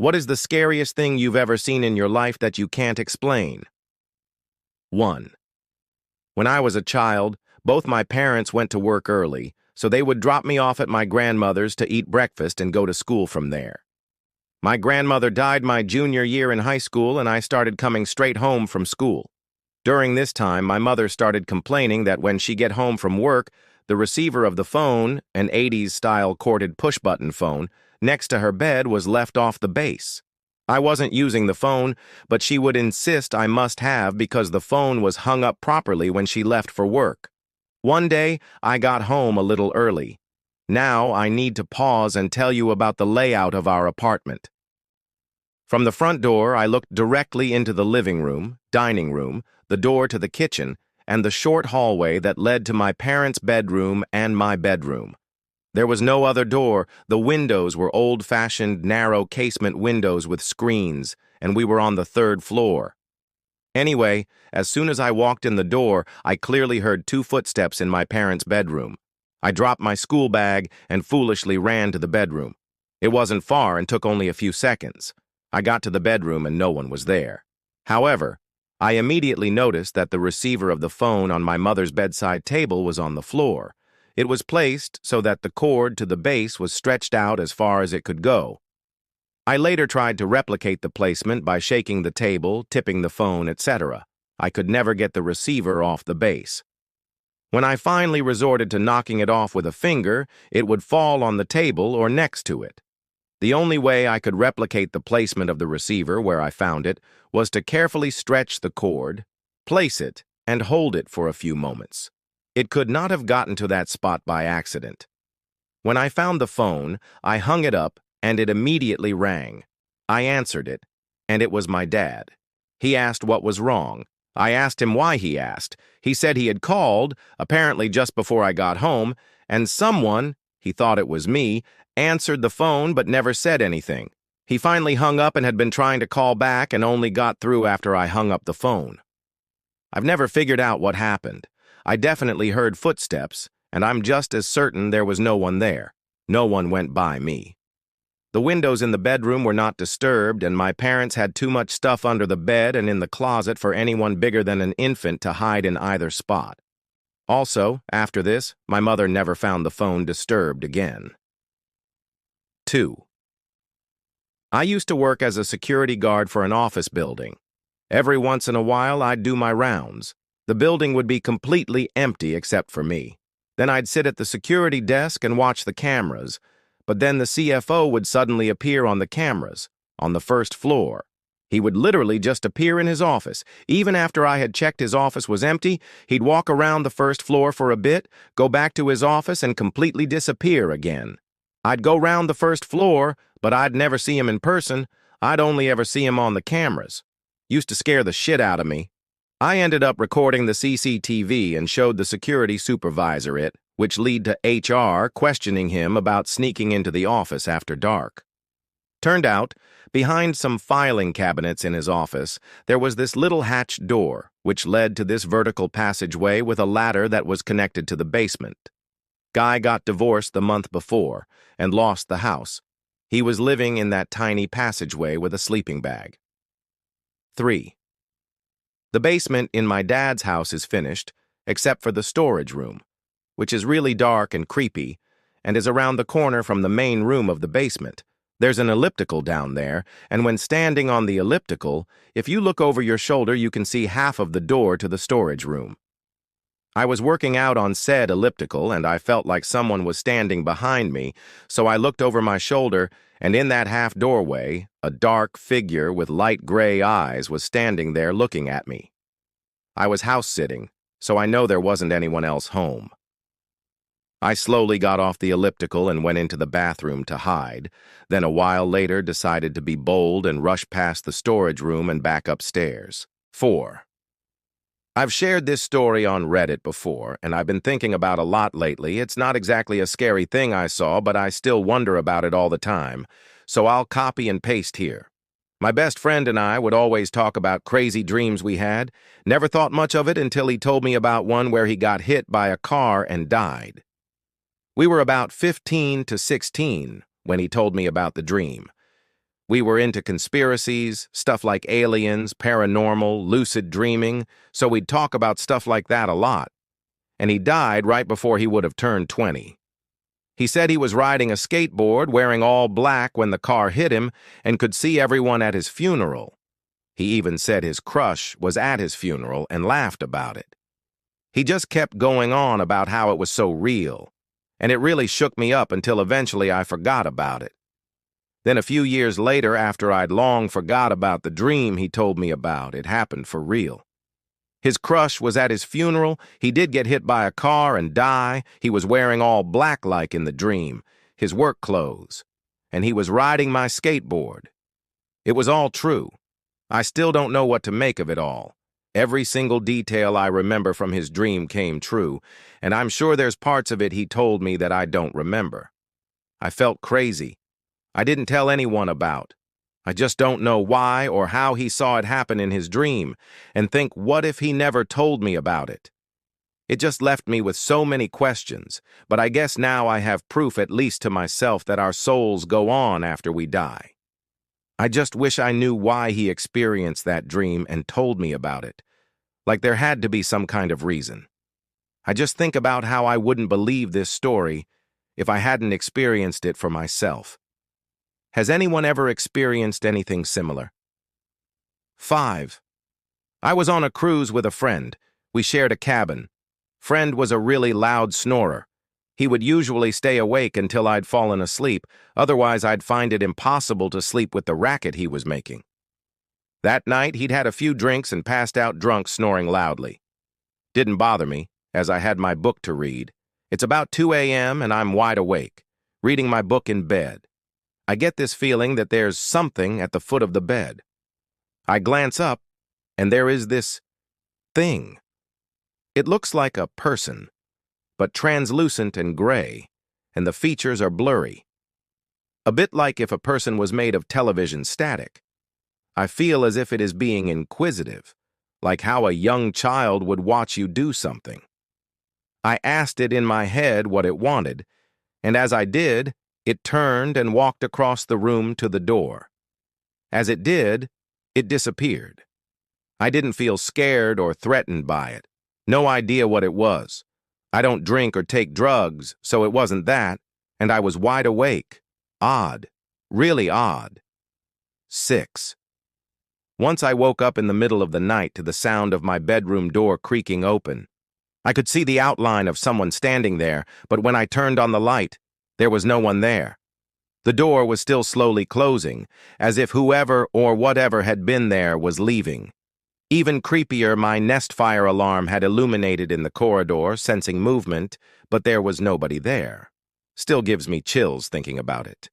What is the scariest thing you've ever seen in your life that you can't explain? 1. When I was a child, both my parents went to work early, so they would drop me off at my grandmother's to eat breakfast and go to school from there. My grandmother died my junior year in high school, and I started coming straight home from school. During this time, my mother started complaining that when she get home from work, the receiver of the phone, an 80s-style corded push-button phone, next to her bed was left off the base. I wasn't using the phone, but she would insist I must have because the phone was hung up properly when she left for work. One day, I got home a little early. Now, I need to pause and tell you about the layout of our apartment. From the front door, I looked directly into the living room, dining room, the door to the kitchen, and the short hallway that led to my parents' bedroom and my bedroom. There was no other door. The windows were old-fashioned, narrow casement windows with screens, and we were on the 3rd floor. Anyway, as soon as I walked in the door, I clearly heard 2 footsteps in my parents' bedroom. I dropped my school bag and foolishly ran to the bedroom. It wasn't far and took only a few seconds. I got to the bedroom and no one was there. However, I immediately noticed that the receiver of the phone on my mother's bedside table was on the floor. It was placed so that the cord to the base was stretched out as far as it could go. I later tried to replicate the placement by shaking the table, tipping the phone, etc. I could never get the receiver off the base. When I finally resorted to knocking it off with a finger, it would fall on the table or next to it. The only way I could replicate the placement of the receiver where I found it was to carefully stretch the cord, place it, and hold it for a few moments. It could not have gotten to that spot by accident. When I found the phone, I hung it up, and it immediately rang. I answered it, and it was my dad. He asked what was wrong. I asked him why he asked. He said he had called, apparently just before I got home, and someone, he thought it was me, answered the phone but never said anything. He finally hung up and had been trying to call back and only got through after I hung up the phone. I've never figured out what happened. I definitely heard footsteps, and I'm just as certain there was no one there. No one went by me. The windows in the bedroom were not disturbed, and my parents had too much stuff under the bed and in the closet for anyone bigger than an infant to hide in either spot. Also, after this, my mother never found the phone disturbed again. 2. I used to work as a security guard for an office building. Every once in a while, I'd do my rounds. The building would be completely empty except for me. Then I'd sit at the security desk and watch the cameras. But then the CFO would suddenly appear on the cameras, on the 1st floor. He would literally just appear in his office. Even after I had checked his office was empty, he'd walk around the 1st floor for a bit, go back to his office, and completely disappear again. I'd go round the 1st floor, but I'd never see him in person. I'd only ever see him on the cameras. Used to scare the shit out of me. I ended up recording the CCTV and showed the security supervisor it, which led to HR questioning him about sneaking into the office after dark. Turned out, behind some filing cabinets in his office, there was this little hatched door, which led to this vertical passageway with a ladder that was connected to the basement. Guy got divorced the month before and lost the house. He was living in that tiny passageway with a sleeping bag. 3. The basement in my dad's house is finished, except for the storage room, which is really dark and creepy, and is around the corner from the main room of the basement. There's an elliptical down there, and when standing on the elliptical, if you look over your shoulder, you can see half of the door to the storage room. I was working out on said elliptical, and I felt like someone was standing behind me, so I looked over my shoulder, and in that half doorway, a dark figure with light gray eyes was standing there looking at me. I was house-sitting, so I know there wasn't anyone else home. I slowly got off the elliptical and went into the bathroom to hide, then a while later decided to be bold and rush past the storage room and back upstairs. 4. I've shared this story on Reddit before, and I've been thinking about a lot lately. It's not exactly a scary thing I saw, but I still wonder about it all the time, so I'll copy and paste here. My best friend and I would always talk about crazy dreams we had. Never thought much of it until he told me about one where he got hit by a car and died. We were about 15 to 16 when he told me about the dream. We were into conspiracies, stuff like aliens, paranormal, lucid dreaming, so we'd talk about stuff like that a lot. And he died right before he would have turned 20. He said he was riding a skateboard, wearing all black when the car hit him, and could see everyone at his funeral. He even said his crush was at his funeral and laughed about it. He just kept going on about how it was so real, and it really shook me up until eventually I forgot about it. Then a few years later, after I'd long forgot about the dream he told me about, it happened for real. His crush was at his funeral, he did get hit by a car and die, he was wearing all black like in the dream, his work clothes, and he was riding my skateboard. It was all true. I still don't know what to make of it all. Every single detail I remember from his dream came true, and I'm sure there's parts of it he told me that I don't remember. I felt crazy. I didn't tell anyone about. I just don't know why or how he saw it happen in his dream, and think, what if he never told me about it? It just left me with so many questions, but I guess now I have proof at least to myself that our souls go on after we die. I just wish I knew why he experienced that dream and told me about it. Like there had to be some kind of reason. I just think about how I wouldn't believe this story if I hadn't experienced it for myself. Has anyone ever experienced anything similar? 5. I was on a cruise with a friend. We shared a cabin. Friend was a really loud snorer. He would usually stay awake until I'd fallen asleep, otherwise I'd find it impossible to sleep with the racket he was making. That night, he'd had a few drinks and passed out drunk, snoring loudly. Didn't bother me, as I had my book to read. It's about 2 a.m. and I'm wide awake, reading my book in bed. I get this feeling that there's something at the foot of the bed. I glance up, and there is this thing. It looks like a person, but translucent and gray, and the features are blurry. A bit like if a person was made of television static. I feel as if it is being inquisitive, like how a young child would watch you do something. I asked it in my head what it wanted, and as I did, it turned and walked across the room to the door. As it did, it disappeared. I didn't feel scared or threatened by it. No idea what it was. I don't drink or take drugs, so it wasn't that, and I was wide awake. Odd. Really odd. 6. Once I woke up in the middle of the night to the sound of my bedroom door creaking open. I could see the outline of someone standing there, but when I turned on the light, there was no one there. The door was still slowly closing, as if whoever or whatever had been there was leaving. Even creepier, my Nest fire alarm had illuminated in the corridor, sensing movement, but there was nobody there. Still gives me chills thinking about it.